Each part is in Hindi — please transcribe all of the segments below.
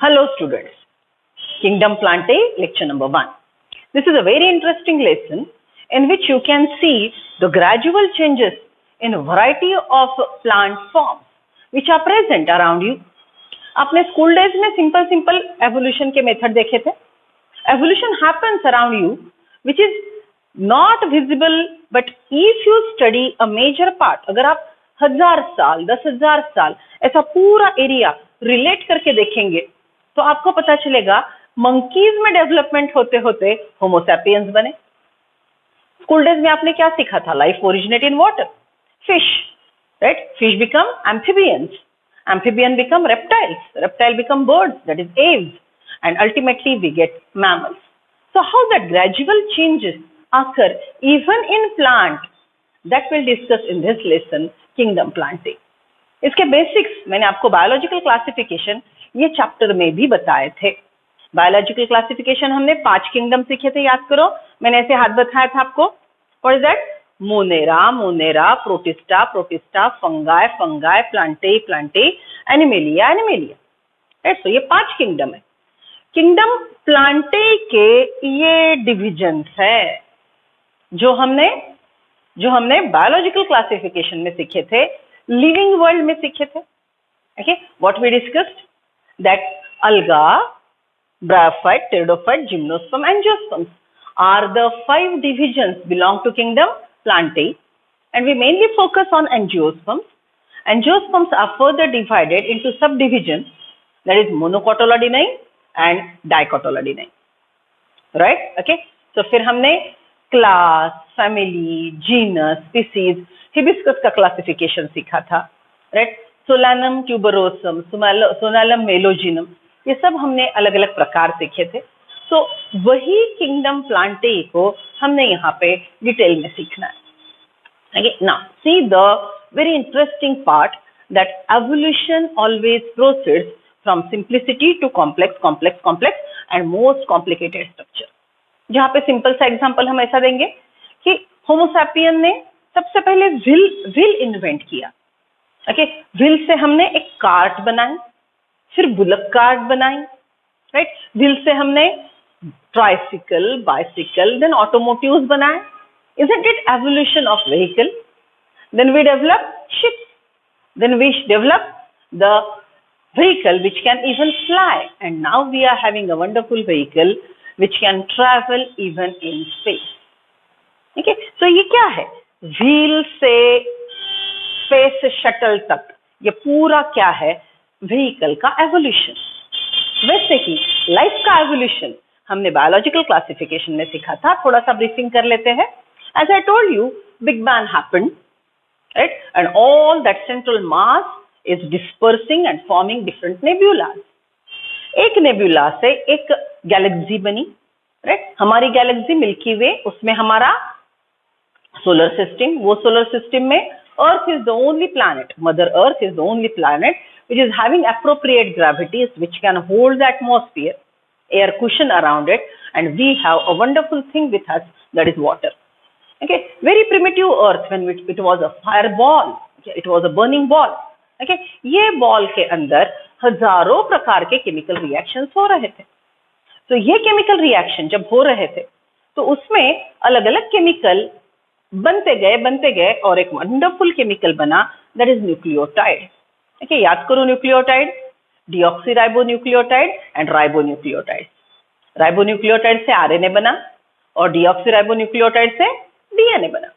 Hello students, Kingdom Plantae lecture number 1. This is a very interesting lesson in which you can see the gradual changes in a variety of plant forms which are present around you. आपने स्कूल डेज में सिंपल एवोल्यूशन के मेथड देखे थे. Evolution happens around you which is not visible, but if you study a major part, अगर आप 1000 साल 10,000 साल ऐसा पूरा एरिया रिलेट करके देखेंगे तो आपको पता चलेगा मंकीज में डेवलपमेंट होते होते होमो सैपियंस बने. स्कूल डेज में आपने क्या सीखा था? Life originate in water, fish, right? Fish become amphibians, amphibian become reptiles, reptile become birds, that is aves, and ultimately we get mammals. So how that gradual changes occur even in plant, that we'll discuss in this lesson, Kingdom Plantae. इसके बेसिक्स मैंने आपको बायोलॉजिकल क्लासिफिकेशन ये चैप्टर में भी बताए थे. बायोलॉजिकल क्लासिफिकेशन हमने 5 किंगडम सीखे थे, याद करो. मैंने ऐसे हाथ बताया था आपको. What is that? Monera, protista, fungi, plantae, animalia. Right? So ये 5 किंगडम है. किंगडम प्लांटे के ये डिविजन्स है जो हमने बायोलॉजिकल क्लासिफिकेशन में सीखे थे, लिविंग वर्ल्ड में सीखे थे. Okay, what we discussed that alga, bryophyte, pteridophyte, gymnosperm, angiosperms are the 5 divisions belong to kingdom Plantae, and we mainly focus on angiosperms. Angiosperms are further divided into subdivisions, that is monocotyledonine and dicotyledonine, right? Okay, so फिर हमने class, family, genus, species, hibiscus का क्लासिफिकेशन सीखा था, राइट? सोलानम ट्यूबरोसम, सोलानम मेलोजिनम, ये सब हमने अलग अलग प्रकार सीखे थे. तो वही किंगडम प्लांटे को हमने यहाँ पे डिटेल में सीखना है. Okay, now see the very interesting part that evolution always proceeds from simplicity to complex and most complicated structure. जहाँ पे सिंपल सा एग्जांपल हम ऐसा देंगे कि होमोसैपियन ने सबसे पहले व्हील इन्वेंट किया. ओके, व्हील से हमने एक कार्ट बनाई, फिर बुलक कार्ट बनाई, राइट? व्हील से हमने ट्राइसिकल, बाइसिकल, then automotives बनाए. Isn't it evolution of vehicle? Then we develop ships. Then we develop the vehicle which can even fly. And now we are having a wonderful vehicle which can travel even in space. Okay? So ये क्या है? Wheel से space shuttle तक ये पूरा क्या है? Vehicle का evolution. वैसे ही लाइफ का evolution हमने बायोलॉजिकल क्लासिफिकेशन में सीखा था. थोड़ा सा ब्रीफिंग कर लेते हैं. As I told you, Big Bang happened, right? And all that central mass is dispersing and forming different nebulas. एक नेबुला से एक गैलेक्सी बनी, राइट? हमारी गैलेक्सी मिल्की वे, उसमें हमारा सोलर सिस्टम, वो सोलर सिस्टम में earth is the only planet, mother earth is the only planet which is having appropriate gravities which can hold the atmosphere, air cushion around it, and we have a wonderful thing with us, that is water. Okay, very primitive earth when it was a fireball. Okay, it was a burning ball. Okay, ये बॉल के अंदर हजारों प्रकार के केमिकल रिएक्शंस हो रहे थे. तो ये केमिकल रिएक्शन जब हो रहे थे तो उसमें अलग अलग केमिकल बनते गए और एक वंडरफुल केमिकल बना, दैट इज न्यूक्लियोटाइड. ओके, याद करो nucleotide, deoxyribonucleotide and ribonucleotide. Ribonucleotide से आरएनए बना और डीऑक्सीराइबोन्यूक्लियोटाइड से डीएनए बना.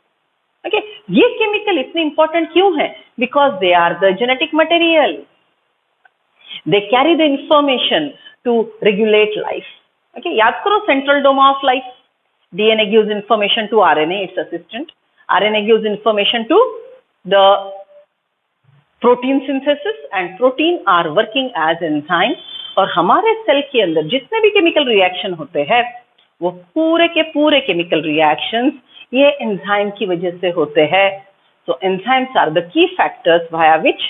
ओके, ये केमिकल इतने इंपॉर्टेंट क्यों है? Because they are the genetic material. They carry the information to regulate life. Okay, याद करो central dogma of life. DNA gives information to RNA, it's assistant. RNA gives information to the protein synthesis and protein are working as enzyme. और हमारे सेल के अंदर जितने भी केमिकल रिएक्शन होते हैं वो पूरे के पूरे केमिकल रिएक्शंस ये एंजाइम की वजह से होते हैं. So enzymes are the key factors via which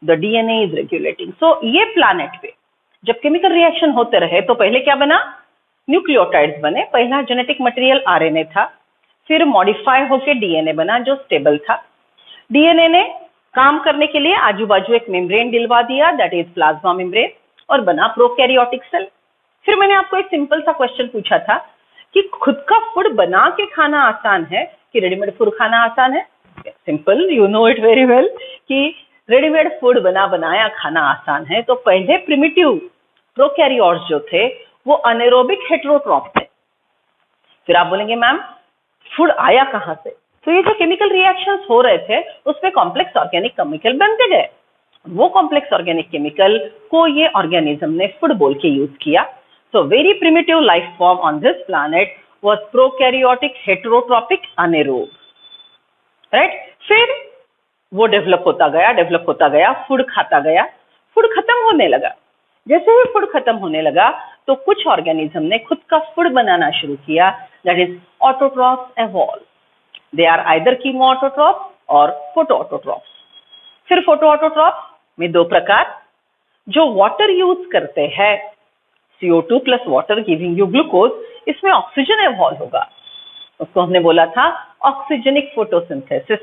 the DNA is regulating. So ये प्लैनेट पे जब केमिकल रिएक्शन होते रहे तो पहले क्या बना? न्यूक्लियोटाइड्स बने. पहला जेनेटिक मटेरियल आरएनए था, फिर मॉडिफाई होके डीएनए बना जो स्टेबल था. डीएनए ने काम करने के लिए आजू बाजू एक मेम्ब्रेन दिलवा दिया, दैट इज प्लाज्मा मेम्ब्रेन. और बना प्रोकैरियोटिक सेल। फिर मैंने आपको एक सिंपल सा क्वेश्चन पूछा था कि खुद का फूड बना के खाना आसान है कि रेडीमेड फूड खाना आसान है? Simple, you know it very well कि रेडीमेड फूड बनाया खाना आसान है। तो पहले प्रिमिटिव प्रोकैरियोट्स जो थे वो अनेरोबिक हेटेरोट्रॉफ थे। फिर आप बोलेंगे मैम फूड आया कहां से? तो ये जो केमिकल रिएक्शंस हो रहे थे उसमें कॉम्प्लेक्स ऑर्गेनिक केमिकल बनते गए। वो कॉम्प्लेक्स ऑर्गेनिक केमिकल को ये ऑर्गेनिज्म ने फूड बोल के यूज किया। So very primitive life form on this planet was prokaryotic heterotrophic anaerobe, right? फिर वो डेवलप होता गया, फूड खाता गया, फूड खत्म होने लगा। जैसे ही फूड खत्म होने लगा तो कुछ ऑर्गेनिज्म ने खुद का फूड बनाना शुरू किया, that is autotrophs evolve. They are either chemoautotrophs और photoautotrophs. फिर फोटोऑटोट्रॉफ में दो प्रकार, जो वाटर यूज करते हैं CO2 plus water giving you glucose, इसमें ऑक्सीजन एवॉल्व होगा, उसको हमने बोला था ऑक्सीजनिक फोटोसिंथेसिस।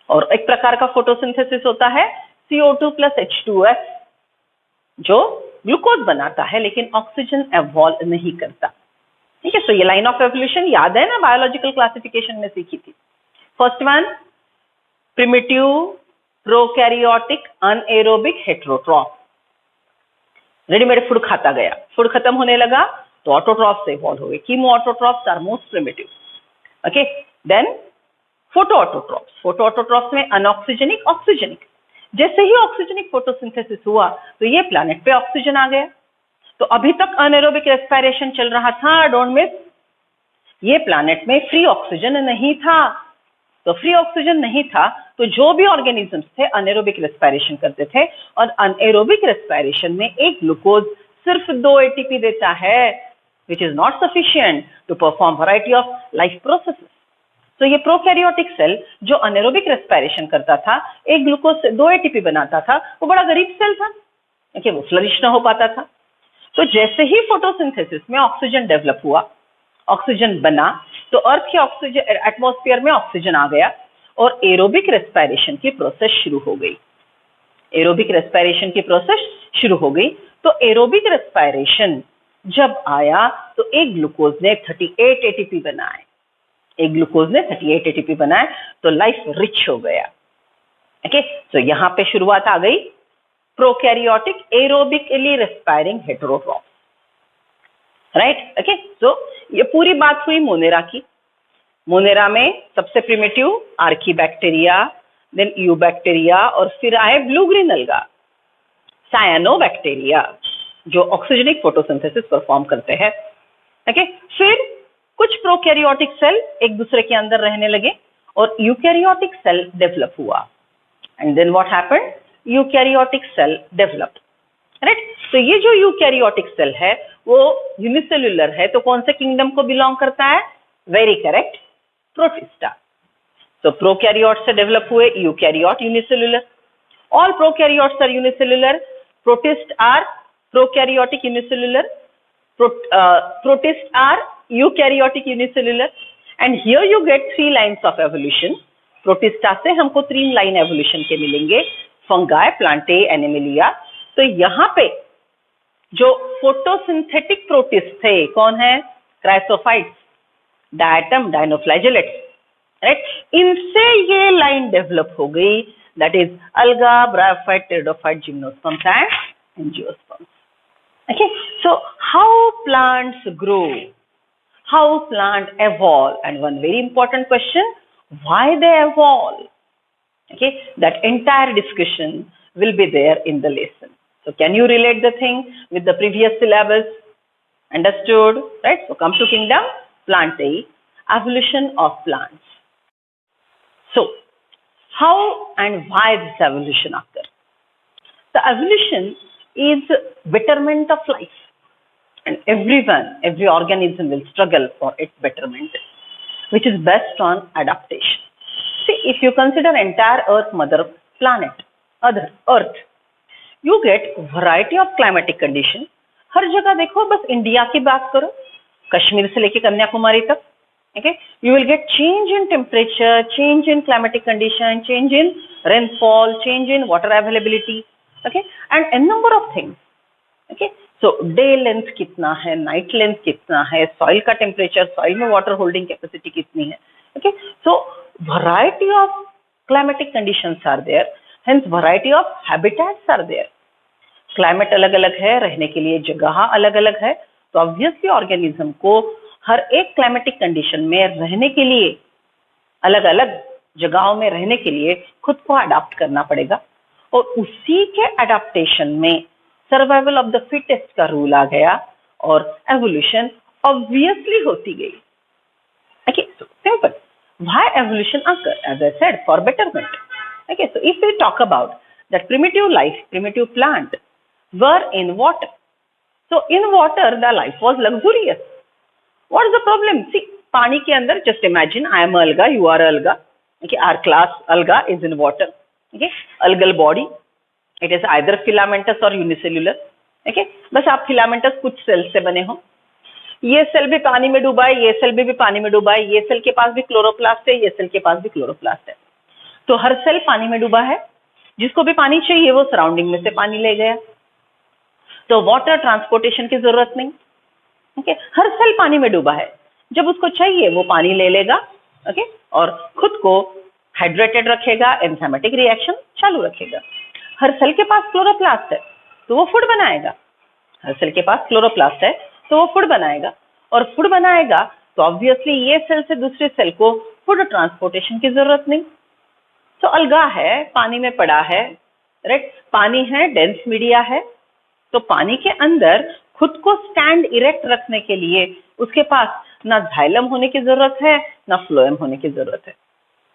और एक प्रकार का फोटोसिंथेसिस होता है CO2 प्लस H2S, जो ग्लूकोज बनाता है लेकिन ऑक्सीजन एवॉल्व नहीं करता। ठीक है, सो ये लाइन ऑफ एवोल्यूशन याद है ना, बायोलॉजिकल क्लासिफिकेशन में सीखी थी। First one primitive prokaryotic anaerobic heterotroph, readymade food खाता गया, फूड खत्म होने लगा तो ऑटोट्रॉफ से इवॉल्व हो गए। Chemoautotrophs are most primitive. Okay, then photoautotrophs में अनऑक्सीजनिक ऑक्सीजनिक। जैसे ही ऑक्सीजनिक फोटोसिंथेसिस हुआ तो ये प्लैनेट पे ऑक्सीजन आ गया। तो अभी तक अनएरोबिक रेस्पिरेशन चल रहा था, डोंट मिस, ये प्लैनेट में फ्री ऑक्सीजन नहीं था। तो फ्री ऑक्सीजन नहीं था तो जो भी ऑर्गेनिजम्स थे अनएरोबिक रेस्पिरेशन करते थे, और अनएरोबिक रेस्पिरेशन में एक ग्लूकोज सिर्फ 2 ATP देता है, which is not sufficient to perform variety of life processes. तो ये प्रोकैरियोटिक सेल जो अनएरोबिक रेस्पिरेशन करता था, एक ग्लूकोज से 2 ATP बनाता था, वो बड़ा गरीब सेल था, क्योंकि वो फ्लरिश ना हो पाता था। तो जैसे ही फोटोसिंथेसिस में ऑक्सीजन डेवलप हुआ, ऑक्सीजन बना, तो अर्थ के ऑक्सीजन एटमॉस्फेयर में ऑक्सीजन आ गया और एरोबिक रेस्पिरेशन की प्रोसेस शुरू हो गई। एरोबिक रेस्पिरेशन की प्रोसेस शुरू हो गई। तो एरोबिक रेस्पिरेशन जब आया तो एक ग्लूकोज ने 38 ATP बनाए, एक ग्लूकोज ने 38 ATP बनाए, तो लाइफ रिच हो गया। ओके, तो यहाँ पे शुरुआत आ गई prokaryotic aerobically respiring heterotroph, right. Okay, so ये पूरी बात हुई मोनेरा की। मोनेरा में सबसे प्रिमिटिव आर्कीबैक्टीरिया, देन यूबैक्टीरिया, और फिर आए ब्लू ग्रीन अलगा, सायानोबैक्टीरिया, जो ऑक्सीजनिक फोटोसिंथेसिस परफॉर्म करते हैं। ओके, फिर कुछ प्रोकैरियोटिक सेल एक दूसरे के अंदर रहने लगे और यूकैरियोटिक सेल डेवलप हुआ। And then what happened, eukaryotic cell developed, right. तो ये जो यूकैरियोटिक सेल है वो यूनिसेल्युलर है, तो कौन से किंगडम को बिलोंग करता है? Very correct, protista. तो प्रोकैरियोट से डेवलप हुए eukaryote unicellular. All prokaryotes are unicellular, protist are prokaryotic unicellular, protist are eukaryotic unicellular. And here you get 3 lines of evolution. Protista से हमको 3 लाइन एवोल्यूशन के मिलेंगे, फंगाई, प्लांटे, एनिमलिया। तो यहाँ पे जो फोटोसिंथेटिक प्रोटिस्ट थे कौन है? Chrysophytes, diatom, dinoflagellates, right. इनसे ये लाइन डेवलप हो गई, that is alga, bryophyte, pteridophyte, gymnosperms and angiosperms. Okay, so how plants grow, how plants evolve, and one very important question, why they evolve? Okay, that entire discussion will be there in the lesson. So can you relate the thing with the previous syllabus? Understood, right? So come to kingdom Plantae, evolution of plants. So how and why this evolution occur? The evolution is betterment of life, and every organism will struggle for its betterment, which is based on adaptation. See, if you consider entire earth, mother planet, earth, you get variety of climatic condition. हर जगह देखो, बस इंडिया की बात करो, कश्मीर से लेके कन्याकुमारी तक, okay, you will get change in temperature, change in climatic condition, change in rainfall, change in water availability, okay, and a number of things. Okay, so day length कितना है, नाइट लेंथ कितना है, सॉइल का टेम्परेचर, सॉइल में वाटर होल्डिंग कैपेसिटी कितनी है. Okay, so variety of climatic conditions are there, hence variety of habitats are there. Climate अलग अलग है, रहने के लिए जगह अलग अलग है, तो ऑब्वियसली ऑर्गेनिज्म को हर एक क्लाइमेटिक कंडीशन में रहने के लिए, अलग अलग जगहों में रहने के लिए खुद को अडाप्ट करना पड़ेगा. और उसी के अडाप्टेशन में सर्वाइवल ऑफ द फिटेस्ट का रूल आ गया और एवोल्यूशन ऑब्वियसली होती गई. Okay, so simple. Why evolution occur? As I said, for betterment. Okay, so if we talk about that primitive life, primitive plant were in water. So in water, the life was luxurious. What is the problem? See, पानी के अंदर, just imagine, I am alga, you are alga. Okay, our class alga is in water. Okay, algal body. It is either filamentous or unicellular. Okay, बस आप filamentous कुछ सेल से बने हो. ये सेल भी पानी में डूबा है, ये सेल भी पानी में डूबा है, ये सेल के पास भी क्लोरोप्लास्ट है, ये सेल के पास भी क्लोरोप्लास्ट है. तो हर सेल पानी में डूबा है. जिसको भी पानी चाहिए वो सराउंडिंग में से पानी ले गया. तो वाटर ट्रांसपोर्टेशन की जरूरत नहीं. ओके, हर सेल पानी में डूबा है. जब उसको चाहिए वो पानी ले लेगा. ओके, और खुद को हाइड्रेटेड रखेगा, एंजाइमेटिक रिएक्शन चालू रखेगा. हर सेल के पास क्लोरोप्लास्ट है तो वो फूड बनाएगा. हर सेल के पास क्लोरोप्लास्ट है तो वो फूड बनाएगा. और फूड बनाएगा तो ऑब्वियसली ये सेल से दूसरे सेल को फूड ट्रांसपोर्टेशन की जरूरत नहीं. तो अलगा है, पानी में पड़ा है, राइट. पानी है, डेंस मीडिया है, तो पानी के अंदर खुद को स्टैंड इरेक्ट रखने के लिए उसके पास ना जाइलम होने की जरूरत है ना फ्लोएम होने की जरूरत है.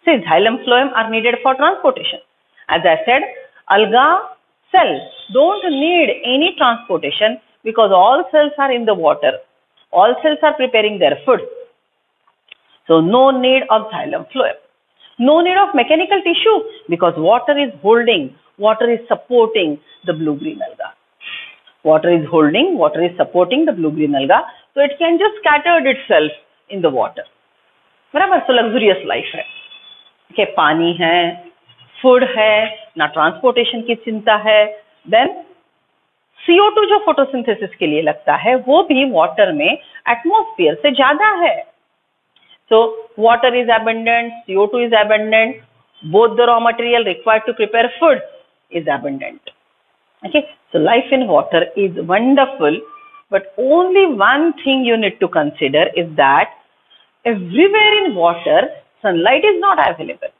See, xylem phloem are needed for transportation. As I said, alga cells don't need any transportation because all cells are in the water. All cells are preparing their food. So no need of xylem phloem. No need of mechanical tissue because water is holding, water is supporting the blue-green alga. Water is holding, water is supporting the blue-green alga. So it can just scatter itself in the water. बराबर. So luxurious life है. Okay, पानी है, फूड है, ना ट्रांसपोर्टेशन की चिंता है. देन CO2 जो फोटोसिंथेसिस के लिए लगता है वो भी वाटर में एटमॉस्फेयर से ज्यादा है. So water is abundant, CO2 is abundant, both the raw material required to prepare food is abundant. Okay, so life in water is wonderful, but only one thing you need to consider is that everywhere in water sunlight is not available.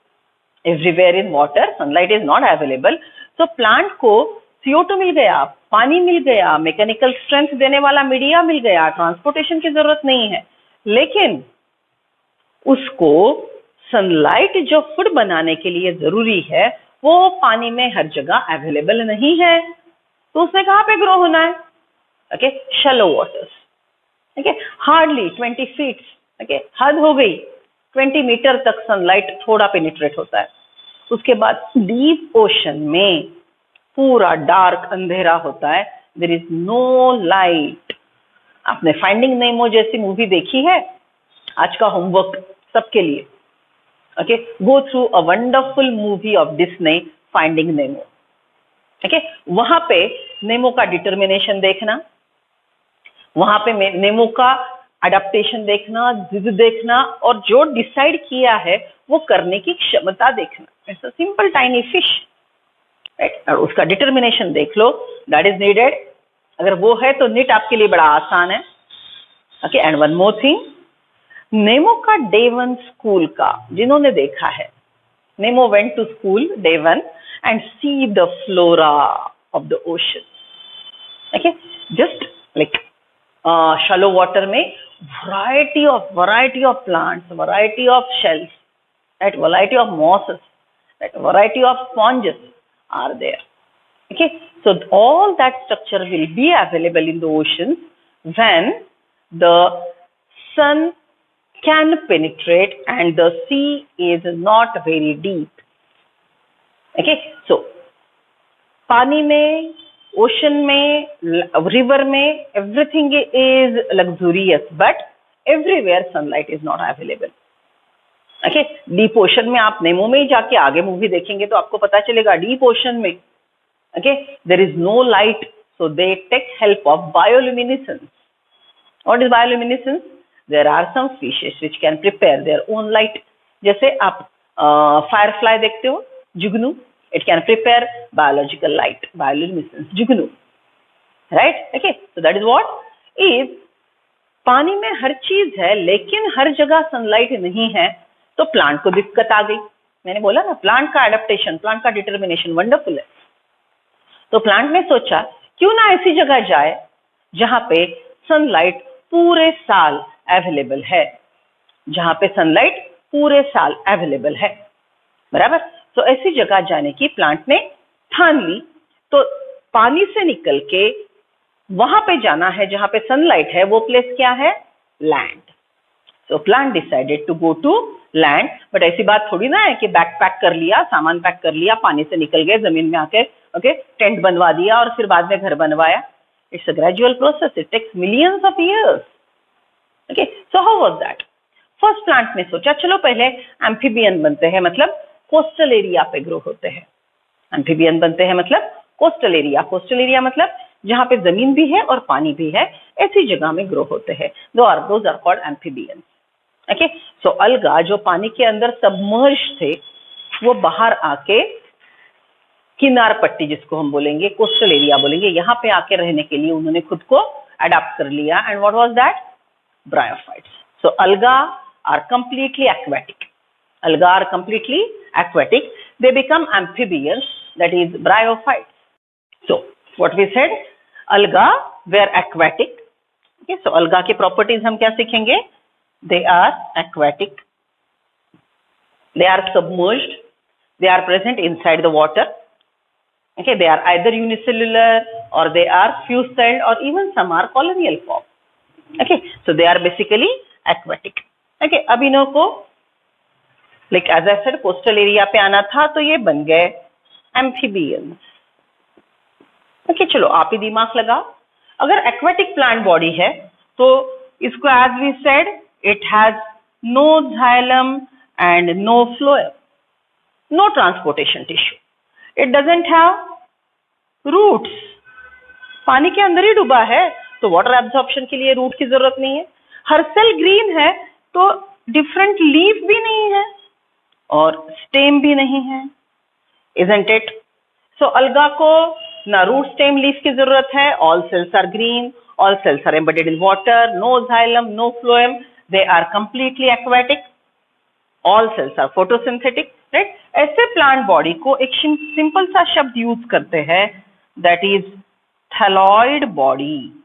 Everywhere in water sunlight is not available. So plant को CO2 मिल गया, पानी मिल गया, मैकेनिकल स्ट्रेंथ देने वाला मीडिया मिल गया, ट्रांसपोर्टेशन की जरूरत नहीं है. लेकिन उसको सनलाइट जो फूड बनाने के लिए जरूरी है वो पानी में हर जगह अवेलेबल नहीं है. तो उसने कहाँ पे ग्रो होना है? Okay, shallow waters. Okay, hardly 20 feet. Okay, हद हो गई 20 मीटर तक सनलाइट थोड़ा पेनिट्रेट होता है. उसके बाद डीप ओशन में पूरा डार्क अंधेरा होता है. There is no light. आपने फाइंडिंग नेमो जैसी मूवी देखी है? आज का होमवर्क सबके लिए. Okay, go through a wonderful movie of Disney, finding Nemo. Okay, वहां पे नेमो का डिटर्मिनेशन देखना, वहां पे नेमो का अडेप्टेशन देखना, जिद देखना, और जो डिसाइड किया है वो करने की क्षमता देखना. It's a simple tiny fish, right. और उसका डिटर्मिनेशन देख लो, दैट इज नीडेड. अगर वो है तो नीट आपके लिए बड़ा आसान है. Okay, and one more thing, Nemo का डे 1 स्कूल का जिन्होंने देखा है, Nemo went to school day 1 and see the flora of the ocean. Okay, just like shallow water में variety of plants, variety of shells, right, variety of mosses, right, variety of sponges are there. Okay, so all that structure will be available in the oceans when the sun can penetrate and the sea is not very deep. Okay, so पानी में, ओशन में, रिवर में, everything is luxurious, but everywhere sunlight is not available. Okay, deep ocean में आप नेमो में ही जाके आगे मूवी देखेंगे तो आपको पता चलेगा डीप ओशन में, okay, there is no light, so So they take help of bioluminescence. What is bioluminescence? There are some species which can prepare their own light. जैसे आप firefly देखते हो, जुगनू, it can prepare biological light, bioluminescence, Jugnu, right? Okay, so that is what is. पानी में हर चीज है लेकिन हर जगह सनलाइट नहीं है, तो प्लांट को दिक्कत आ गई. मैंने बोला ना, प्लांट का एडेप्टेशन, प्लांट का डिटर्मिनेशन वंडरफुल है. तो प्लांट ने सोचा क्यों ना ऐसी जगह जाए जहां पे सनलाइट पूरे साल अवेलेबल है, जहां पे सनलाइट पूरे साल अवेलेबल है, बराबर. तो ऐसी जगह जाने की प्लांट ने ठान ली. तो पानी से निकल के वहां पे जाना है जहां पे सनलाइट है. वो प्लेस क्या है? Land. So plant decided to go to land. But ऐसी बात थोड़ी ना है कि बैग पैक कर लिया, सामान पैक कर लिया, पानी से निकल गए, जमीन में आके ओके टेंट बनवा दिया और फिर बाद में घर बनवाया. It's a gradual process. It takes millions of years. Okay, so how was that? First plant ने सोचा चलो पहले एम्फीबियन बनते हैं, मतलब कोस्टल एरिया पे ग्रो होते हैं. एम्फीबियन बनते हैं मतलब कोस्टल एरिया. कोस्टल एरिया मतलब जहां पे जमीन भी है और पानी भी है, ऐसी जगह में ग्रो होते हैं. Those are called amphibians. Okay, so alga जो पानी के अंदर सबमर्ज थे, वो बाहर आके किनार पट्टी, जिसको हम बोलेंगे कोस्टल एरिया बोलेंगे, यहाँ पे आके रहने के लिए उन्होंने खुद को अडॉप्ट कर लिया. And what was that? Bryophytes. So alga are completely aquatic. Alga are completely aquatic. They become amphibians, that is bryophytes. So what we said, alga were aquatic. Okay, so alga की properties हम क्या सीखेंगे? They are aquatic. They are submerged. They are present inside the water. Okay, they are either unicellular or they are fused or even some are colonial form. Okay, so they are basically aquatic. Okay, अब इन्हों को like as I said coastal area पे आना था, तो ये बन गए एम्फीबियंस. ओके, चलो आप ही दिमाग लगाओ. अगर एक्वेटिक प्लांट बॉडी है तो इसको as we said it has no xylem and no phloem, no transportation tissue. It doesn't have roots. पानी के अंदर ही डूबा है तो वाटर एब्जॉर्प्शन के लिए रूट की जरूरत नहीं है. हर सेल ग्रीन है तो डिफरेंट लीफ भी नहीं है और स्टेम भी नहीं है. Isn't it? So अलगा को ना रूट स्टेम लीफ की जरूरत है. All cells are green, all cells are embedded in water, no xylem, no phloem, they are completely aquatic, all cells are photosynthetic, right. ऐसे प्लांट बॉडी को एक सिंपल सा शब्द यूज करते हैं, that is thalloid body.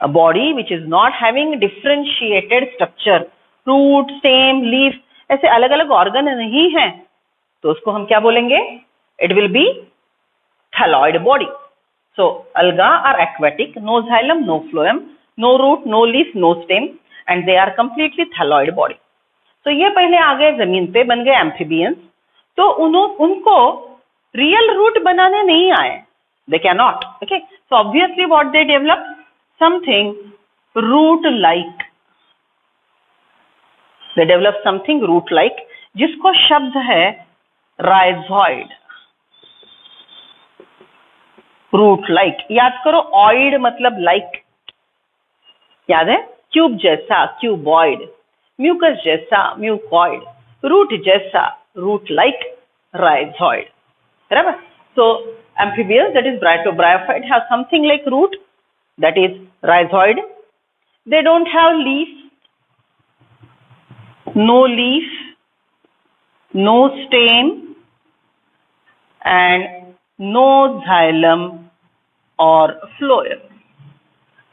A body which is not having differentiated structure, root, stem, leaf, ऐसे अलग अलग ऑर्गन नहीं है, तो उसको हम क्या बोलेंगे? It will be thalloid body. So alga are aquatic, no xylem, no phloem, no root, no leaf, no stem, and they are completely thalloid body. तो ये पहले आ गए जमीन पे, बन गए एम्फीबियंस. तो उनको रियल रूट बनाने नहीं आए. They cannot. Okay. So obviously what they developed? Something root-like. They develop something root-like, जिसको शब्द है rhizoid. Root-like. याद करो, oid मतलब like. याद है? क्यूब जैसा, cuboid. म्यूकस जैसा, म्यूकॉइड. रूट जैसा, root-like, rhizoid. बराबर? So amphibians, that is bryophyte, have something like root. That is rhizoid. They don't have leaf, no stem, and no xylem or phloem.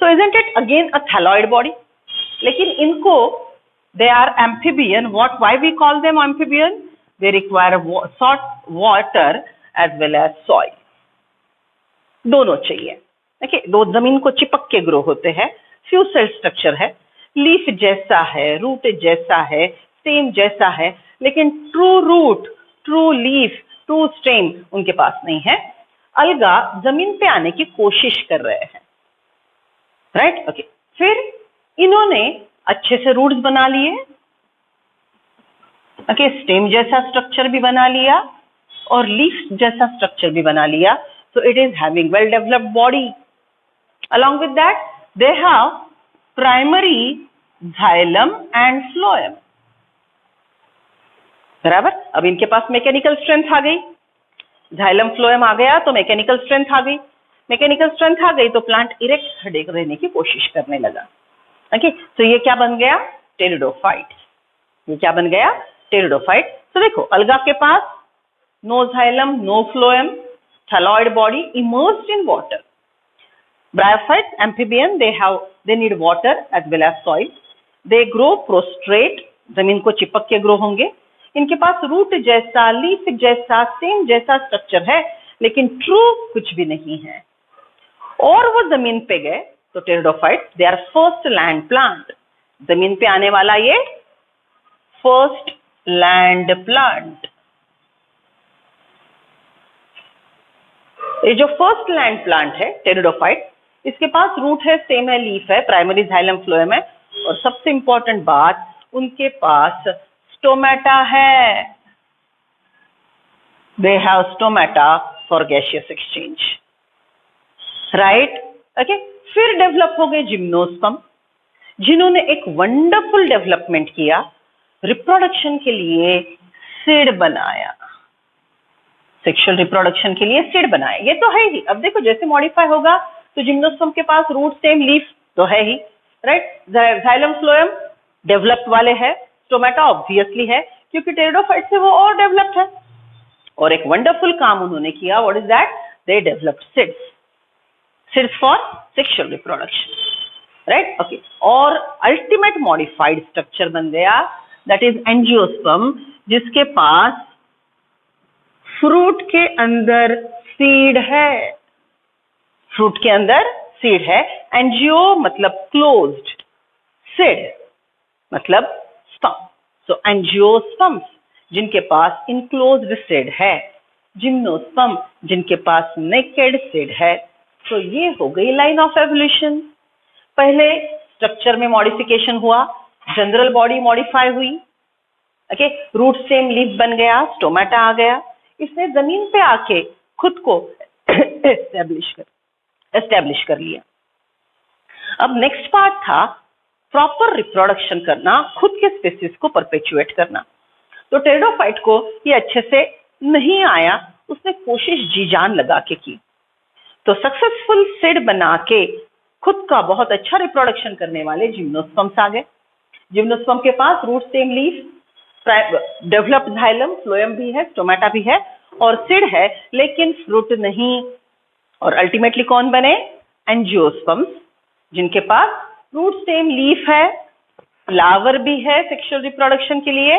So isn't it again a thalloid body? लेकिन इनको they are amphibian. Why we call them amphibian? They require salt water as well as soil. दोनों चाहिए. देखिए, दो जमीन को चिपक के ग्रो होते हैं. फ्यू सेल स्ट्रक्चर है, लीफ जैसा है, रूट जैसा है, स्टेम जैसा है, लेकिन true root, true leaf, true stem उनके पास नहीं है. अलगा जमीन पे आने की कोशिश कर रहे हैं, राइट. ओके, फिर इन्होंने अच्छे से रूट्स बना लिए. ओके, स्टेम जैसा स्ट्रक्चर भी बना लिया और लीफ जैसा स्ट्रक्चर भी बना लिया. So it is having well developed body. Along with that, they have primary xylem and phloem. बराबर. अब इनके पास मैकेनिकल स्ट्रेंथ आ गई, जाइलम फ्लोएम आ गया तो मैकेनिकल स्ट्रेंथ आ गई. मैकेनिकल स्ट्रेंथ आ गई तो प्लांट इरेक्ट खड़े रहने की कोशिश करने लगा. ओके, तो ये क्या बन गया? टेरिडोफाइट. ये क्या बन गया? टेरिडोफाइट. तो देखो, अलगा के पास no xylem, no phloem, thalloid body, immersed in water. Bryophytes, amphibian, they need water as well as soil. They grow prostrate, जमीन को चिपक के ग्रो होंगे. इनके पास रूट जैसा, लीफ जैसा, सेम जैसा स्ट्रक्चर है, लेकिन ट्रू कुछ भी नहीं है. और वो जमीन पे गए तो pteridophytes, they are first land plant. जमीन पे आने वाला ये फर्स्ट लैंड प्लांट. ये जो फर्स्ट लैंड प्लांट है टेरिडोफाइट, इसके पास रूट है, स्टेम है, लीफ है, प्राइमरी जाइलम फ्लोएम है, और सबसे इंपॉर्टेंट बात, उनके पास स्टोमेटा है. They have stomata for gaseous exchange, right. Okay, फिर डेवलप हो गए जिम्नोस्पर्म, जिन्होंने एक वंडरफुल डेवलपमेंट किया, रिप्रोडक्शन के लिए सीड बनाया. सेक्सुअल रिप्रोडक्शन के लिए सीड बनाए. ये तो है ही. अब देखो, जैसे मॉडिफाई होगा तो जिम्नोस्पर्म के पास रूट, स्टेम, लीफ तो है ही, राइट. जाइलम फ्लोएम डेवलप्ड वाले है, स्टोमेटा ऑब्वियसली है, क्योंकि टेरिडोफाइट से वो और डेवलप्ड है. और एक वंडरफुल काम उन्होंने किया. What is that? They developed seeds for sexual reproduction, right. Okay, और अल्टीमेट मॉडिफाइड स्ट्रक्चर बन गया, दैट इज एंजियोस्पर्म, जिसके पास फ्रूट के अंदर सीड है. फ्रूट के अंदर सीड है. एंजियो मतलब क्लोज्ड, सीड मतलब स्पर्म. सो एंजियोस्पर्म्स जिनके पास इनक्लोज्ड सीड है, जिम्नोस्पर्म जिनके पास नेकेड सीड है. तो ये हो गई लाइन ऑफ एवोल्यूशन. पहले स्ट्रक्चर में मॉडिफिकेशन हुआ, जनरल बॉडी मॉडिफाई हुई. ओके, रूट, स्टेम, लीफ बन गया, स्टोमेटा आ गया. इसने जमीन पे आके खुद को एस्टेब्लिश कर लिया. अब नेक्स्ट पार्ट था प्रॉपर रिप्रोडक्शन करना, खुद के स्पेसीज को परपेचुएट करना. तो टेरिडोफाइट को ये अच्छे से नहीं आया, उसने कोशिश जी जान लगा के की. तो सक्सेसफुल सीड बना के खुद का बहुत अच्छा रिप्रोडक्शन करने वाले जिम्नोस्पर्म्स आ गए. जिम्नोस्पर्म के पास root, stem, leaf, developed xylem, phloem भी है, स्टोमेटा भी है, और सीड है, लेकिन फ्रूट नहीं. और अल्टीमेटली कौन बने? एंजियोस्पर्म्स, जिनके पास रूट, स्टेम, लीफ है, फ्लावर भी है सेक्सुअल रिप्रोडक्शन के लिए,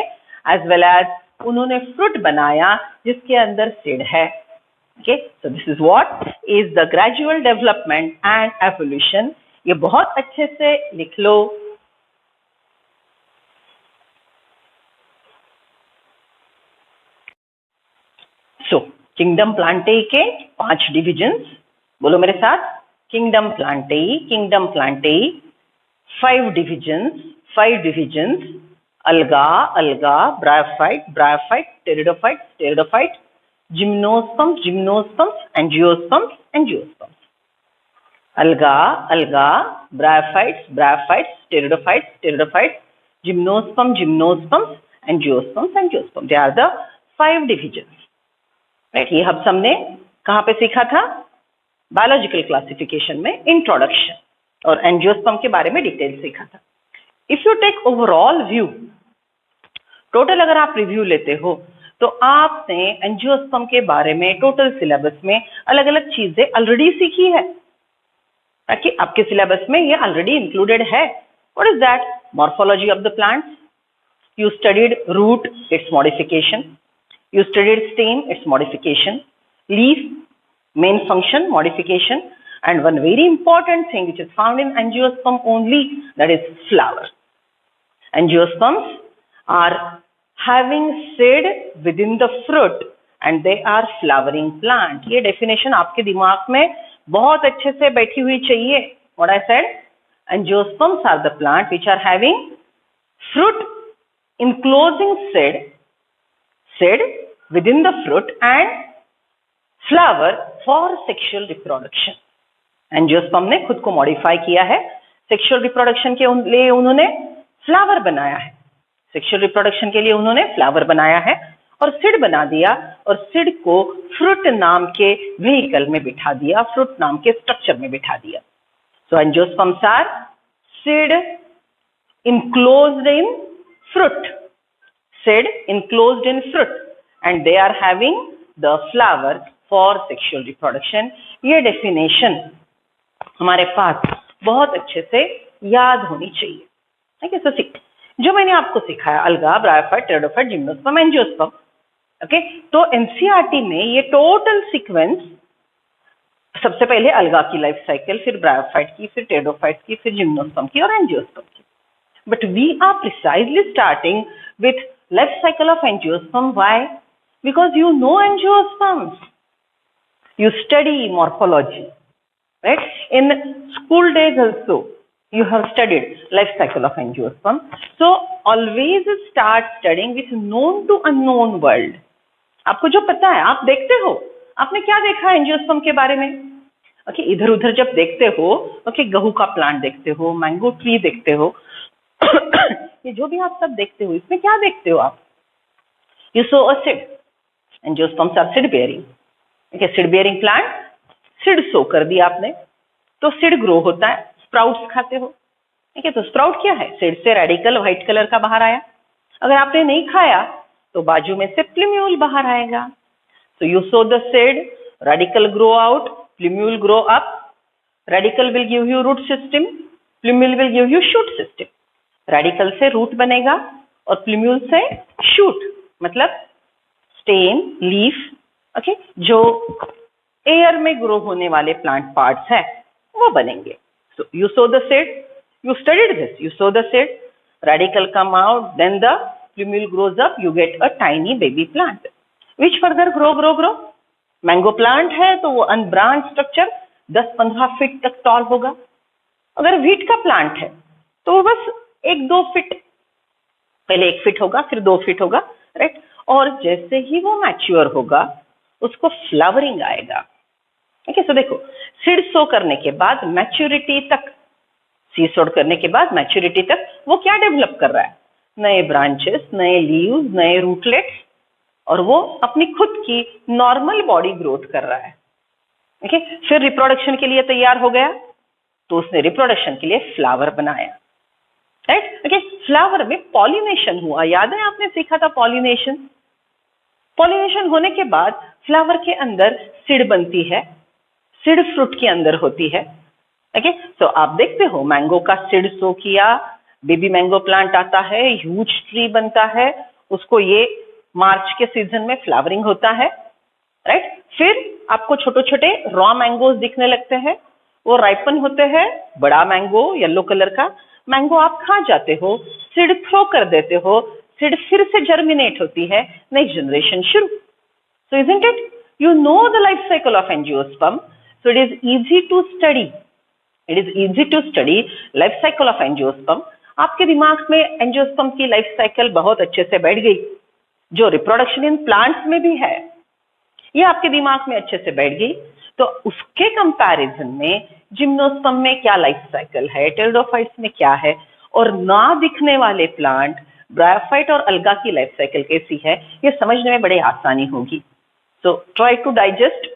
एज वेल एज उन्होंने फ्रूट बनाया जिसके अंदर सीड है. Okay, so this is what is the gradual development and evolution. ये बहुत अच्छे से लिख लो. सो किंगडम प्लांटेई के 5 डिविजन्स, बोलो मेरे साथ. Kingdom plantae 5 divisions, alga, bryophyte, pteridophyte, gymnosperms, angiosperms. Alga, bryophytes, pteridophytes, gymnosperms, angiosperms. They are the 5 divisions, right. ये हम सबने कहाँ पे सीखा था? बायोलॉजिकल क्लासिफिकेशन में इंट्रोडक्शन, और एंजियोस्पर्म के बारे में डिटेल सीखा था. If you take overall view, total अगर आप रिव्यू लेते हो तो आपने एंजियोस्पर्म के बारे में टोटल सिलेबस में अलग अलग चीजें ऑलरेडी सीखी है, ताकि आपके सिलेबस में ये ऑलरेडी इंक्लूडेड है. What is that? Morphology of the plants. You studied root, its modification. You studied stem, its modification, leaf, main function, modification, and one very important thing which is found in angiosperm only, that is flower. Angiosperms are having seed within the fruit and they are flowering plant. ये definition आपके दिमाग में बहुत अच्छे से बैठी हुई चाहिए. What I said? Angiosperms are the plant which are having fruit enclosing seed within the fruit and flower for sexual reproduction. Angiosperm ने खुद को मॉडिफाई किया है, सेक्सुअल रिप्रोडक्शन के लिए उन्होंने फ्लावर बनाया है, सेक्सुअल रिप्रोडक्शन के लिए उन्होंने फ्लावर बनाया है और सीड बना दिया और सीड को फ्रूट नाम के व्हीकल में बिठा दिया, फ्रूट नाम के स्ट्रक्चर में बिठा दिया। So angiosperms are seed enclosed in fruit, seed enclosed in fruit and they are having the flower for sexual reproduction। ये डेफिनेशन हमारे पास बहुत अच्छे से याद होनी चाहिए, ठीक है। सो जो मैंने आपको सिखाया अलगा, bryophyte, pteridophyte, gymnosperm, angiosperm, okay. तो एनसीईआरटी में ये टोटल सीक्वेंस सबसे पहले अलगा की लाइफ साइकिल, फिर ब्रायोफाइट की, फिर टेरिडोफाइट की, फिर जिम्नोस्पर्म की और एंजियोस्पर्म की। But we are precisely starting with life cycle of angiosperm. Why? Because you know angiosperms. You study morphology, right? In school days also, you have studied life cycle of angiosperm. So always start studying with known to unknown world. आपको जो पता है, आप देखते हो, आपने क्या देखा एंजियोस्पर्म के बारे में? ओके, इधर उधर जब देखते हो, ओके, गहू का प्लांट देखते हो, मैंगो ट्री देखते हो, ये जो भी आप सब देखते हो, इसमें क्या देखते हो आप? You sow a seed, angiosperms are seed bearing, okay, seed bearing plant, seed sow कर दिया आपने, तो सीड ग्रो होता है, स्प्राउट्स खाते हो, ठीक है। तो स्प्राउट क्या है? सीड से रेडिकल व्हाइट कलर का बाहर आया, अगर आपने नहीं खाया तो बाजू में से प्लूम्यूल बाहर आएगा। So you sow the seed, radical grow out, plumule grow up, radical will give you root system, plumule will give you shoot system। radical से root बनेगा और plumule से shoot, मतलब stem, leaf, okay, जो air में grow होने वाले plant parts है वो बनेंगे। So you sow the seed, you studied this, you sow the seed, radical come out, then the plumule grows up, you get a tiny baby plant which further grow। Mango plant है तो वो अनब्रांच स्ट्रक्चर 10-15 फीट तक टॉल होगा। अगर व्हीट का प्लांट है तो वो बस 1-2 फीट, पहले 1 फीट होगा, फिर 2 फीट होगा, राइट। और जैसे ही वो मैच्योर होगा उसको फ्लावरिंग आएगा, ठीक है। सो देखो, सीड सो करने के बाद मैच्योरिटी तक, सीड सो करने के बाद मैच्योरिटी तक वो क्या डेवलप कर रहा है? नए ब्रांचेस, नए लीव्स, नए रूटलेट्स, और वो अपनी खुद की नॉर्मल बॉडी ग्रोथ कर रहा है, ठीक है। फिर रिप्रोडक्शन के लिए तैयार हो गया तो उसने रिप्रोडक्शन के लिए फ्लावर बनाया, राइट, ओके। फ्लावर में पॉलिनेशन हुआ, याद है आपने सीखा था पॉलिनेशन। पॉलिनेशन होने के बाद फ्लावर के अंदर सीड बनती है, सीड फ्रूट के अंदर होती है, ओके। तो आप देखते हो मैंगो का सीड सो किया, बेबी मैंगो प्लांट आता है, ह्यूज ट्री बनता है, उसको ये मार्च के सीजन में फ्लावरिंग होता है, राइट। फिर आपको छोटे छोटे रॉ मैंगोज दिखने लगते हैं, वो राइपन होते हैं, बड़ा मैंगो येलो कलर का मैंगो आप खा जाते हो, सीड थ्रो कर देते हो, सीड फिर से जर्मिनेट होती है, नई जनरेशन शुरू। So isn't it, you know the life cycle of angiosperm, so it is easy to study, it is easy to study life cycle of angiosperm. आपके दिमाग में एंजियोस्पर्म की लाइफ साइकिल बहुत अच्छे से बैठ गई, जो रिप्रोडक्शन इन प्लांट्स में भी है ये आपके दिमाग में अच्छे से बैठ गई। तो उसके कंपैरिजन में जिम्नोस्पर्म में क्या लाइफ साइकिल है, टेरिडोफाइट्स में क्या है, और ना दिखने वाले प्लांट ब्रायोफाइट और अलगा की लाइफ साइकिल कैसी है, ये समझने में बड़ी आसानी होगी। So try to digest,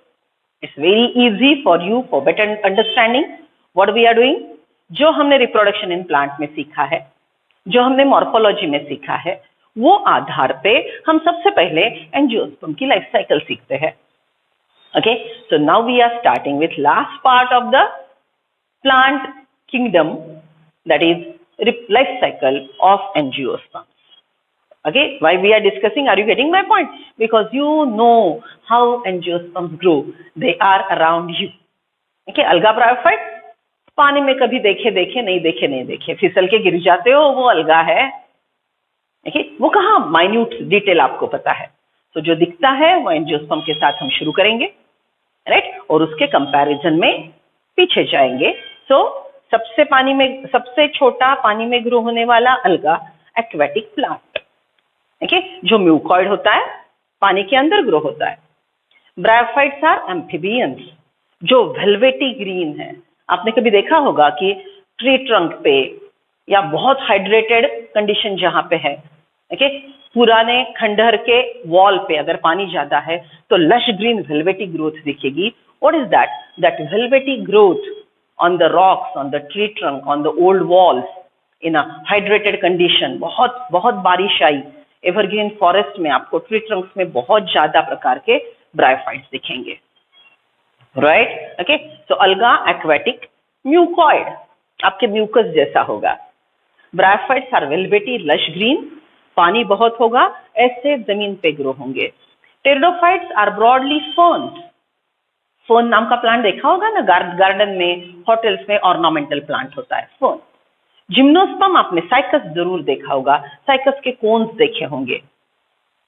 it's very easy for you for better understanding what we are doing. जो हमने रिप्रोडक्शन इन प्लांट में सीखा है, जो हमने मॉर्फोलॉजी में सीखा है, वो आधार पे हम सबसे पहले एंजियोस्पर्म की लाइफ साइकिल सीखते हैं, okay. So now we are starting with last part of the plant kingdom, that is life cycle of angiosperm, okay। Why we are discussing, are you getting my point? Because you know how angiosperms grow, they are around you, okay। अलगा ब्रायोफाइट पानी में कभी देखे देखे नहीं देखे नहीं देखे, फिसल के गिर जाते हो, वो अलगा है, देखिए वो कहाँ माइन्यूट डिटेल आपको पता है। तो जो दिखता है वो एंजियोस्पर्म के साथ हम शुरू करेंगे, राइट, और उसके कंपैरिजन में पीछे जाएंगे। सो सबसे छोटा पानी में ग्रो होने वाला अलगा एक्वेटिक प्लांट, देखिए, जो म्यूकॉइड होता है, पानी के अंदर ग्रो होता है। ब्रायोफाइट्स आर एम्फिबियंस, जो वेलवेटी ग्रीन है। आपने कभी देखा होगा कि ट्री ट्रंक पे या बहुत हाइड्रेटेड कंडीशन जहां पे है, ओके, पुराने खंडहर के वॉल पे अगर पानी ज्यादा है तो लश ग्रीन वेलवेटी ग्रोथ दिखेगी। What is that? That velvety growth on the rocks, on the tree trunk, on the old walls in a hydrated condition. बहुत बहुत बारिश आई, एवरग्रीन फॉरेस्ट में आपको ट्री ट्रंक्स में बहुत ज्यादा प्रकार के ब्रायोफाइट्स दिखेंगे, राइट? ओके, सो अलगा एक्वेटिक म्यूकॉइड, आपके म्यूकस जैसा होगा। Bryophytes are velvety lush green, पानी बहुत होगा, ऐसे जमीन पे ग्रो होंगे। Pteridophytes are broadly ferns, fern नाम का प्लांट देखा होगा ना, गार्डन में, होटल्स में ऑर्नामेंटल प्लांट होता है फर्न। जिम्नोस्पर्म आपने साइकस जरूर देखा होगा, साइकस के कोन्स देखे होंगे,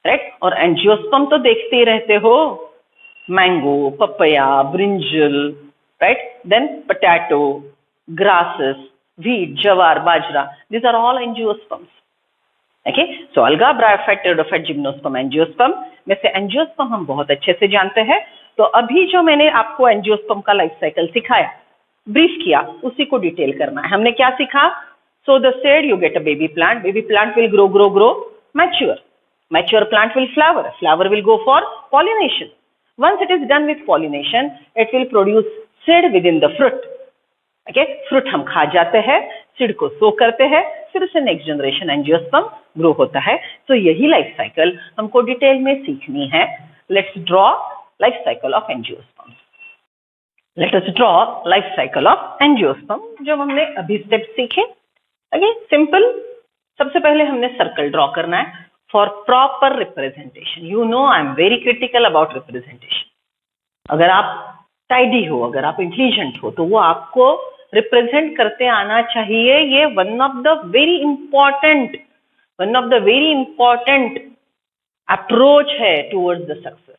राइट? और एंजियोस्पर्म तो देखते ही रहते हो, mango, papaya, brinjal, right? Then potato, grasses, wheat, jowar, bajra, these are all angiosperms. Okay, so alga, bryophyte, pteridophyte, gymnosperm, angiosperm में से एंजियोस्पर्म हम बहुत अच्छे से जानते हैं। तो अभी जो मैंने आपको एंजियोस्पर्म का लाइफ साइकिल सिखाया, ब्रीफ किया, उसी को डिटेल करना है। हमने क्या सीखा? So the said you get a baby plant will grow, mature plant will flower will go for pollination. Once it is done with pollination, it will produce seed within the fruit. Okay, fruit हम खा जाते हैं, सीड को सो करते हैं, फिर से नेक्स्ट जनरेशन एंजियोस्पर्म ग्रो होता है। तो यही लाइफ साइकिल हमको डिटेल में सीखनी है। Let's draw life cycle of angiosperm. Let us draw life cycle of angiosperm, जो हमने अभी स्टेप सीखे। Okay, simple. सबसे पहले हमने सर्कल ड्रॉ करना है for proper representation. You know I am very critical about representation. अगर आप टाइडी हो, अगर आप इंटेलिजेंट हो, तो वो आपको रिप्रेजेंट करते आना चाहिए। ये one of the very important approach है टूवर्ड्स द सक्सेस।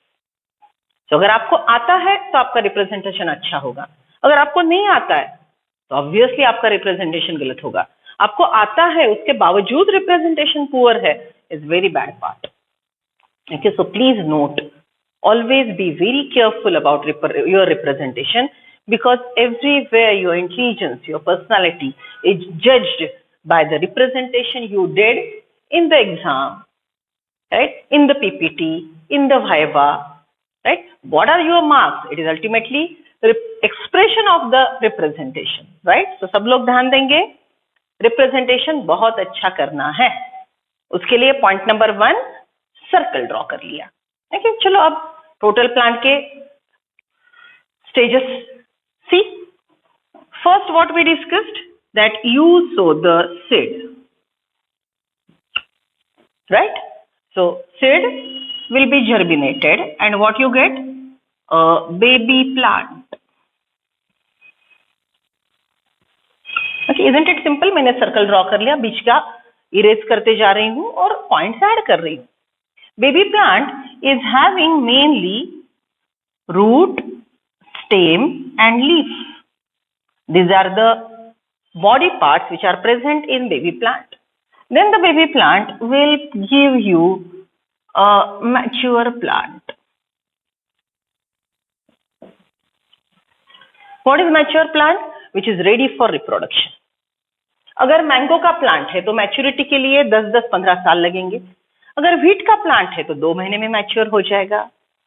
तो अगर आपको आता है तो आपका रिप्रेजेंटेशन अच्छा होगा, अगर आपको नहीं आता है तो ऑब्वियसली आपका रिप्रेजेंटेशन गलत होगा। आपको आता है उसके बावजूद रिप्रेजेंटेशन पुअर है, is very bad part. Okay, so please note, always be very careful about your representation, because everywhere your intelligence, your personality is judged by the representation you did in the exam, right? In the PPT, in the Viva, right? What are your marks? It is ultimately expression of the representation, right? So सब लोग ध्यान देंगे, representation बहुत अच्छा करना है। उसके लिए पॉइंट नंबर 1 सर्कल ड्रॉ कर लिया। ठीक है, चलो अब टोटल प्लांट के stages see. First what we discussed, that you sow the seed, right? So seed will be germinated and what you get? A baby plant. Okay, isn't it simple? मैंने सर्कल ड्रॉ कर लिया, बीच का इरेज करते जा रही हूँ और पॉइंट्स ऐड कर रही हूँ। Baby plant is having mainly root, stem and leaf. These are the body parts which are present in baby plant. Then the baby plant will give you a mature plant. What is mature plant? Which is ready for reproduction. अगर मैंगो का प्लांट है तो मैच्योरिटी के लिए 10-15 साल लगेंगे। अगर व्हीट का प्लांट है तो 2 महीने में मैच्योर हो जाएगा।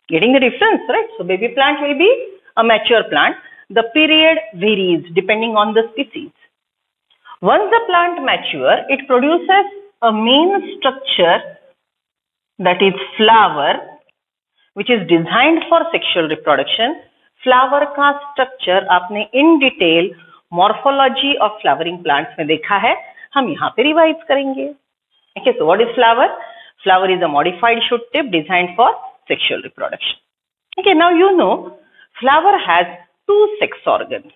Getting the difference, right? So baby plant will be a mature plant. The period varies depending on the species. Once the plant mature, it produces a main structure that is flower, which is designed for sexual reproduction. Flower का स्ट्रक्चर आपने in detail morphology of flowering plants में देखा है, हम यहाँ पे रिवाइज करेंगे। Okay, so what is flower? Flower is a modified shoot tip designed for sexual reproduction. Okay, now you know flower has 2 sex organs.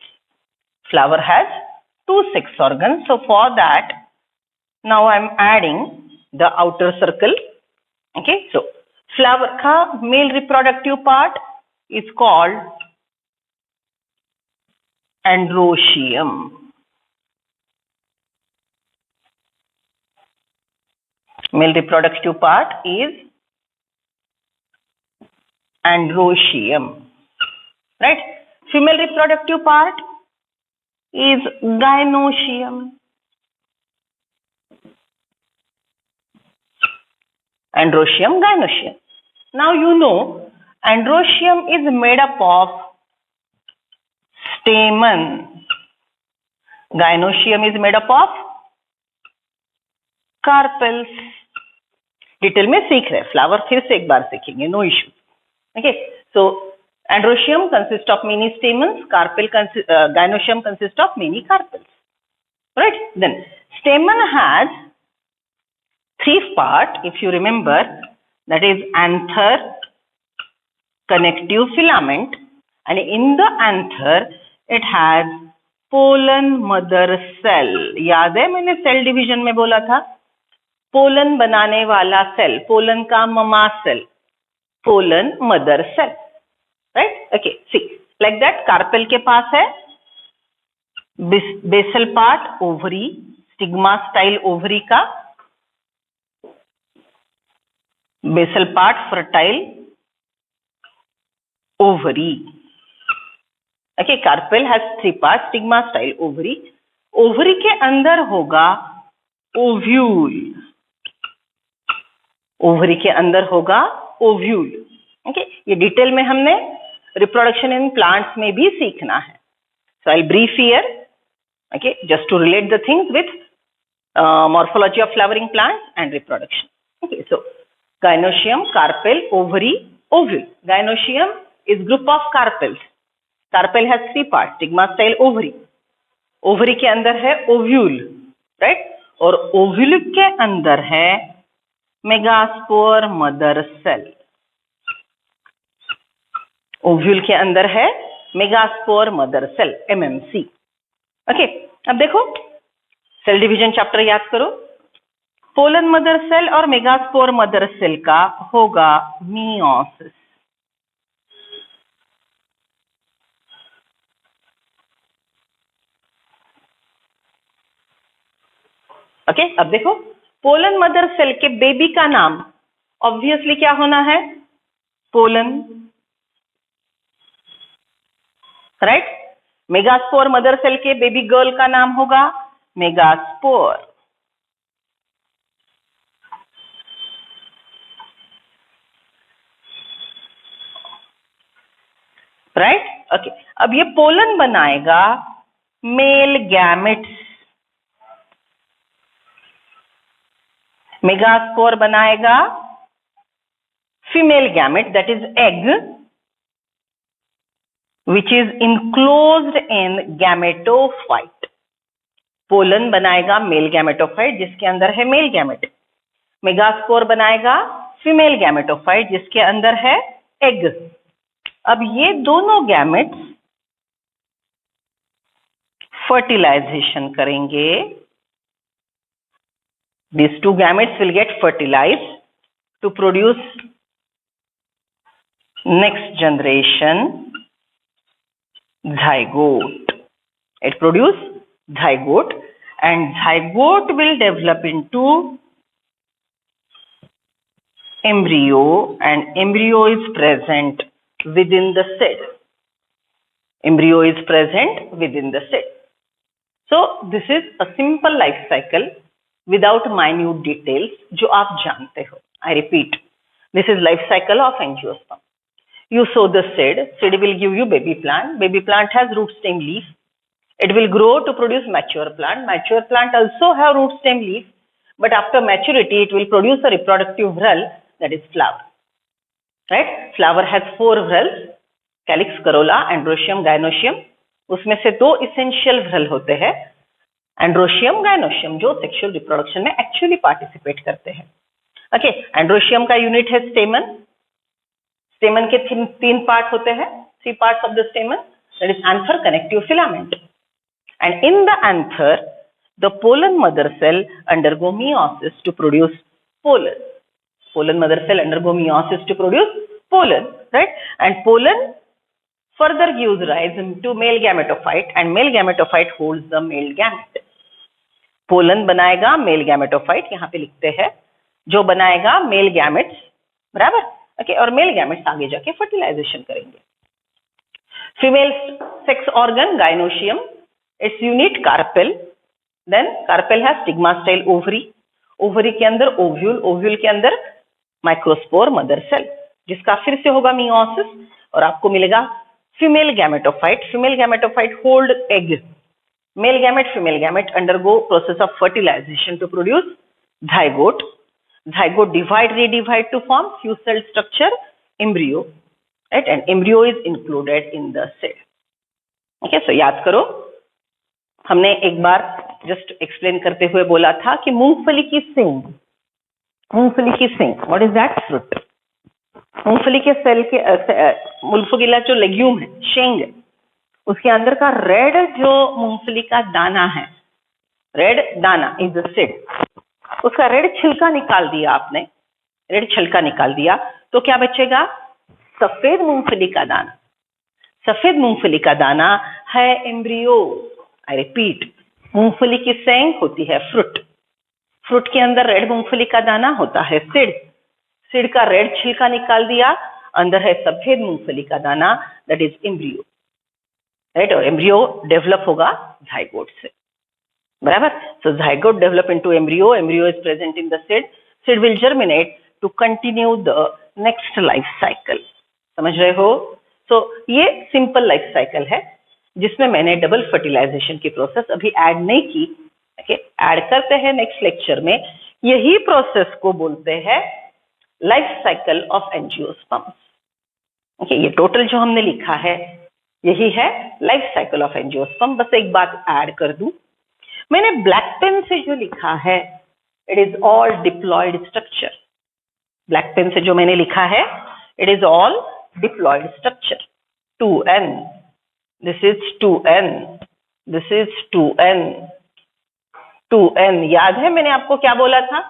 Flower has 2 sex organs. So for that, now I am adding the outer circle. Okay, so flower ka male reproductive part is called androecium. Male reproductive part is androecium, right? Female reproductive part is gynoecium. Androecium, gynoecium. Now you know androecium is made up of stamen. Gynoecium is made up of carpels. Detail में सीख रहे, फ्लावर फिर से एक बार सीखेंगे, no issue. Okay, so androecium consists of many stamens, gynoecium consists of many carpels, right? Then stamen has three parts, if you remember, that is anther, connective filament, and in the anther it has pollen mother cell. याद है मैंने सेल डिवीजन में बोला था, पोलन बनाने वाला सेल, पोलन का mama cell, pollen mother cell, right? Okay, see like that. Carpel के पास है basal part ovary, stigma style ovary का basal part fertile ovary. Okay, carpel has three parts, stigma style ovary. ovary के अंदर होगा ovule. ovary के अंदर होगा ovule. Okay, ये डिटेल में हमने रिप्रोडक्शन इन प्लांट्स में भी सीखना है. So I'll brief here, okay, just to relate the things with morphology of flowering plants and reproduction. Okay, so gynoecium, carpel, ovary, ovule. Gynoecium is group of carpels. Carpel has three parts, stigma style ovary. ovary के अंदर है ovule, right? और ovule के अंदर है मेगास्पोर मदर सेल. ovule के अंदर है megaspore mother cell, MMC. Okay, अब देखो सेल डिवीजन चैप्टर याद करो. पोलन मदर सेल और मेगास्पोर मदर सेल का होगा मियोसिस. ओके, अब देखो पोलन मदर सेल के बेबी का नाम ऑब्वियसली क्या होना है? Pollen, right? Megaspore mother cell के बेबी गर्ल का नाम होगा मेगास्पोर. राइट? ओके, अब ये पोलन बनाएगा मेल गैमेट्स. मेगास्पोर बनाएगा female gamete, that is egg, which is enclosed in gametophyte. Pollen बनाएगा मेल गैमेटोफाइट जिसके अंदर है मेल गैमेट. मेगास्पोर बनाएगा फीमेल गैमेटोफाइट जिसके अंदर है एग. अब ये दोनों गैमेट्स फर्टिलाइजेशन करेंगे. These two gametes will get fertilized to produce next generation zygote. It produces zygote, and zygote will develop into embryo, and embryo is present within the cell. Embryo is present within the cell. So this is a simple life cycle without minute details जो आप जानते हो. I repeat, this is life cycle of angiosperm. You sow the seed, seed will give you baby plant. Baby plant has root, stem, leaf. It will grow to produce mature plant. Mature plant also have root, stem, leaf, but after maturity it will produce a reproductive whorl, that is flower. Right? Flower has 4 whorls, calyx, corolla, androecium, gynoecium. उसमें से 2 essential whorl होते हैं, एंड्रोशियम, गायनोशियम, जो सेक्सुअल रिप्रोडक्शन में एक्चुअली पार्टिसिपेट करते हैं. ओके, एंड्रोशियम का यूनिट है स्टेमन. स्टेमन के 3 पार्ट होते हैं, 3 parts of the stamen, that is anther, connective filament. And in the anther the pollen mother cell undergo meiosis to produce pollen. Pollen mother cell undergo meiosis to produce pollen, right? And pollen further gives rise to male gametophyte, and male gametophyte holds the male gamete. Pollen बनाएगा मेल गैमेटोफाइट, यहाँ पे लिखते हैं, जो बनाएगा मेल गैमेट्स, बराबर. ओके, और मेल गैमेट्स आगे जाके फर्टिलाइजेशन करेंगे. Female sex organ gynoecium, its unit carpel, then carpel है स्टिग्मास्टाइल ओवरी, ओवरी के अंदर ओव्यूल, ओव्यूल के अंदर माइक्रोस्पोर मदर सेल, जिसका फिर से होगा मियोसिस और आपको मिलेगा female gametophyte. Female gametophyte hold egg. Mail gamete, female gamete undergo process of fertilization to produce zygote. Zygote divide, redivide to form few cell structure embryo, right? And embryo is included in the cell. Okay, so याद करो, हमने एक बार जस्ट एक्सप्लेन करते हुए बोला था कि मूंगफली की सिंग, मूंगफली की सिंग, व्हाट इज दैट? फ्रूट. मूंगफली के सेल के मूंगफली का जो लेग्यूम है, शेंग है, उसके अंदर का रेड जो मूंगफली का दाना है, रेड दाना इज द सीड. उसका रेड छिलका निकाल दिया आपने, रेड छिलका निकाल दिया तो क्या बचेगा? सफेद मूंगफली का दाना. सफेद मूंगफली का दाना है एम्ब्रियो. आई रिपीट, मूंगफली की सेंग होती है फ्रूट, फ्रूट के अंदर रेड मूंगफली का दाना होता है सीड, सीड का रेड छिलका निकाल दिया, अंदर है सफेद मूंगफली का दाना, दैट इज एम्ब्रियो, राइट? और एम्ब्रियो डेवलप होगा जाइगोट से, बराबर. So zygote develop into embryo, embryo is present in the seed, seed will germinate to continue the next life cycle. समझ रहे हो? सो ये सिंपल लाइफ साइकिल है जिसमें मैंने डबल फर्टिलाइजेशन की प्रोसेस अभी ऐड नहीं की. ओके, ऐड करते हैं नेक्स्ट लेक्चर में. यही प्रोसेस को बोलते हैं life cycle of angiosperms. Okay, ये टोटल जो हमने लिखा है यही है लाइफ साइकिल ऑफ एंजियोस्पर्म. बस एक बात ऐड कर दूं, मैंने ब्लैक पेन से जो लिखा है it is all diploid structure. Black pen से जो मैंने लिखा है it is all diploid structure. 2n, this is 2n, this is 2n, 2n. याद है मैंने आपको क्या बोला था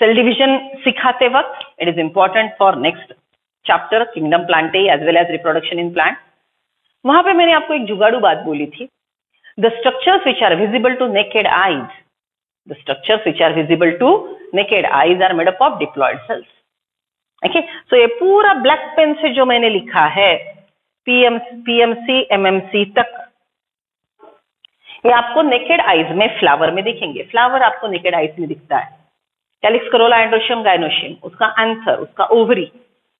सेल डिविजन सिखाते वक्त? It is important for next chapter kingdom plantae as well as reproduction in plant. वहां पे मैंने आपको एक जुगाड़ू बात बोली थी. The structures which are visible to naked eyes, the structures which are visible to naked eyes are made up of diploid cells. Okay, so ये पूरा ब्लैक पेन से जो मैंने लिखा है PMC MMC तक, ये आपको नेकेड आईज में फ्लावर में दिखेंगे. फ्लावर आपको नेकेड आईज में दिखता है. कैलिक्स, करोला, एंड्रोशियम, गाइनोशियम, उसका एंथर, उसका ovary,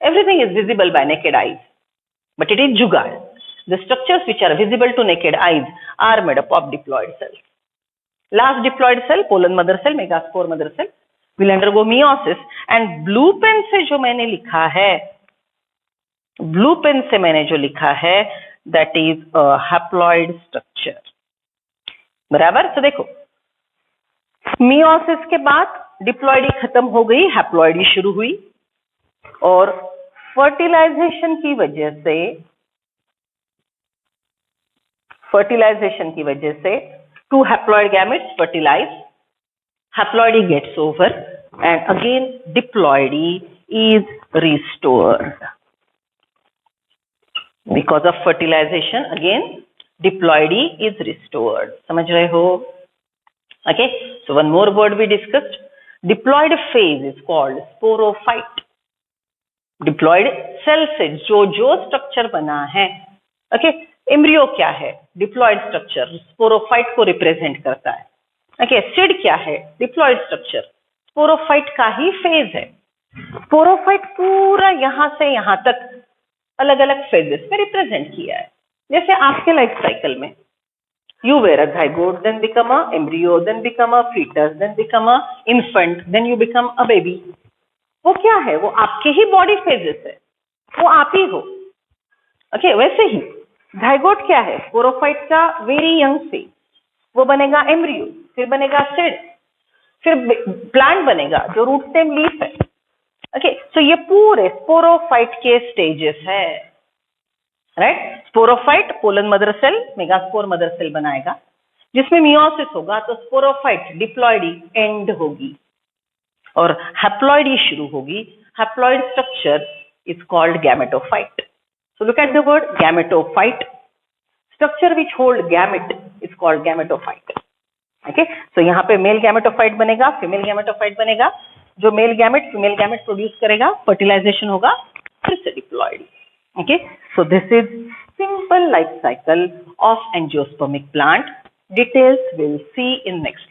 everything is visible bye naked eyes, but it is जुगाड़. The structures which are visible to naked eyes are made up of diploid cells. Last diploid cell, pollen mother cell, megaspore mother cell, will undergo meiosis. And blue pen से जो मैंने लिखा है, blue pen से मैंने जो लिखा है, that is a haploid structure. बराबर? तो देखो, meiosis के बाद डिप्लॉइडी खत्म हो गई, हैप्लॉइडी शुरू हुई, और फर्टिलाइजेशन की वजह से two haploid gametes fertilize, haploidy gets over, and again diploidy is restored. Because of fertilization, again diploidy is restored. समझ रहे हो? Okay, so one more word we discussed. Diploid phase is called sporophyte. Diploid cell से जो स्ट्रक्चर बना है, okay, एम्ब्रियो क्या है? डिप्लॉयड स्ट्रक्चर, स्पोरोफाइट को रिप्रेजेंट करता है. ओके, सीड क्या है? डिप्लॉयड स्ट्रक्चर, स्पोरोफाइट का ही फेज है. स्पोरोफाइट पूरा यहां से यहां तक अलग अलग फेजेस में रिप्रेजेंट किया है. जैसे आपके लाइफ साइकिल में you were a zygote, then become a embryo, then become a foetus, then become a infant, then you become a baby. वो क्या है? वो आपके ही बॉडी फेजेस है, वो आप ही हो. ओके, वैसे ही जाइगोट क्या है? स्पोरोफाइट का वेरी यंग फेज, वो बनेगा एम्ब्रियो, फिर बनेगा सीड, फिर प्लांट बनेगा जो रूट स्टेम लीफ है. ओके, सो ये पूरे स्पोरोफाइट के स्टेजेस है, right? Sporophyte pollen mother cell, megaspore mother cell बनाएगा, जिसमें मियोसिस होगा, तो स्पोरोफाइट डिप्लॉइडी एंड होगी और हैप्लॉइडी शुरू होगी. Haploid structure is called gametophyte. So look at the word gametophyte. Structure which hold gamete is called gametophyte. Okay, so यहाँ पे मेल गैमेटोफाइट बनेगा, फीमेल गैमेटोफाइट बनेगा. जो male gamete female gamete produce करेगा, फर्टिलाइजेशन होगा, फिर से diploid. Okay, so this is simple life cycle of angiospermic plant. Details we'll see in next